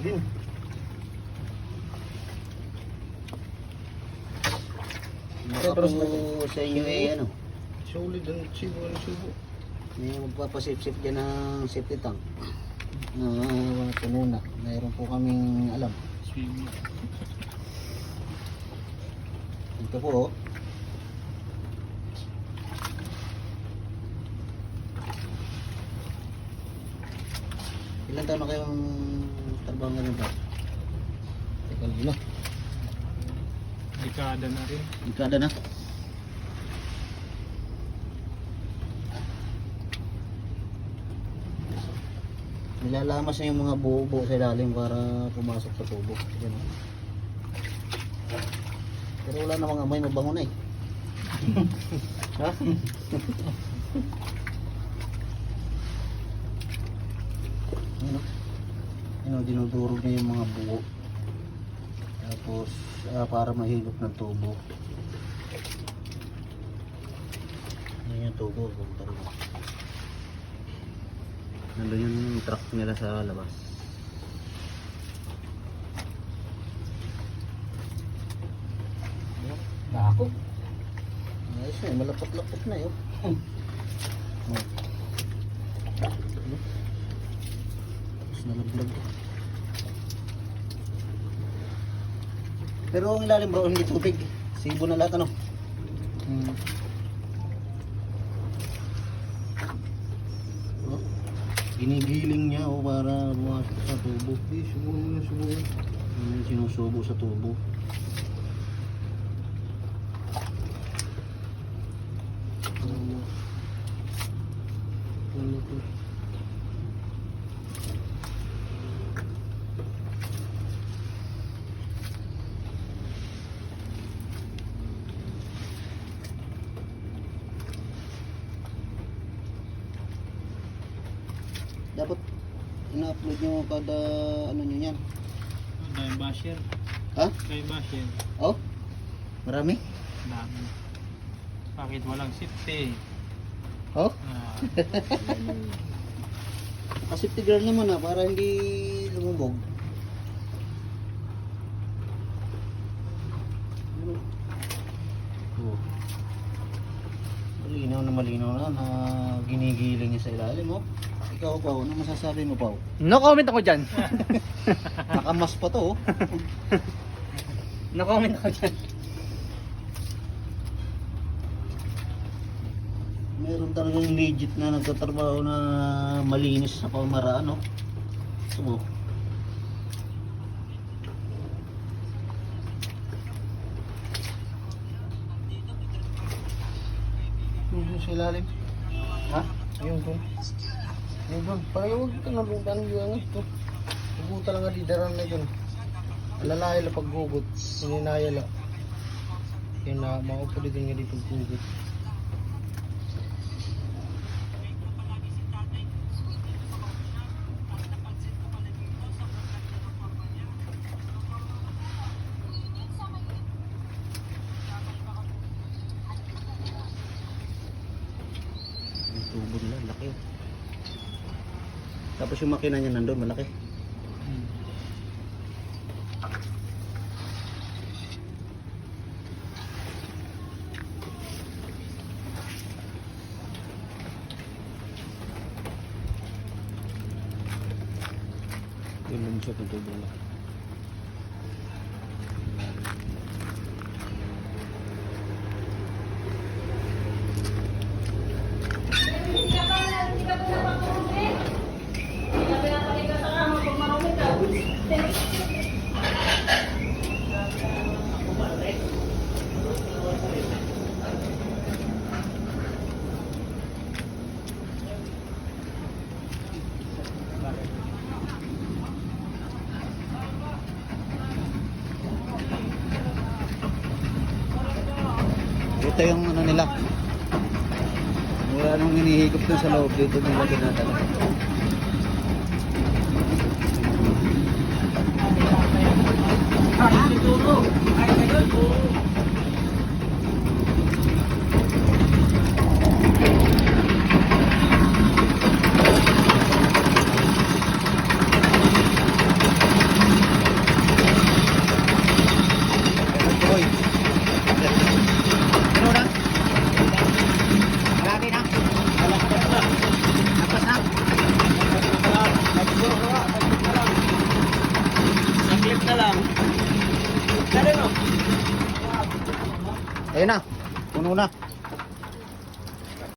Lalim. Pero sa inyo eh ano, Solid ang sibo, ang sibo. may magpapasip-sip dyan ng safety tank na tununa. Mayroon po kaming alam. Swimming. Ito po oh. Ilan taon na kayong trabaho ngayon ba? Teka lang na. Dekada na rin. Dekada na. Nilalamas na yung mga buo-buo sa ilalim para pumasok sa tubo. Yan. Pero wala namang amoy, mabango na eh. Ha? Ano, dinudurog niya yung mga buo. Tapos para mahilot ng tubo. Yan yung tubo. Nandun yung truck nila sa labas. Ako. Ayos na eh, malapot-lapot na yun. Tapos nalaglag. Pero ang ilalim bro, hindi tubig. Sibo na lahat ano. Oh, ginigiling niya oh, para bumasok sa tubo. Subo mo na, subo. Sinusubo sa tubo. Dapat ina-upload nyo kada ano nyo yan. Dahil basher. Ha? Kay basher. Oh? Marami? Dami. Bakit walang safety? Oh? Ah, Safety guard naman para hindi lumubog. Oh. Malinaw na ginigiling niya sa ilalim oh. Ikaw Pao, ano masasabi mo Pao? No comment ako dyan. Nakamas pa to oh. No comment ako dyan. Meron talagang legit na nagtatrabaho na malinis sa pamaraan no. So, Yung sa ilalim. ha? Ayun doon. Ayun doon. Parang huwag ka nalundan yung ito. Huguta lang nga didaran na doon. Alalaya lang paghugot. Sininaya lang. Kaya na maupo din nga di paghugot. Yung tubo nila, laki oh. Tapos yung makina niya nandun, malaki. Yung lumusot ng tubo nila. Ito yung ano nila. Wala nang hinihigop dun sa loob. Dito nila dinadala. na lang. Dali mo. Ayun na. Puno na.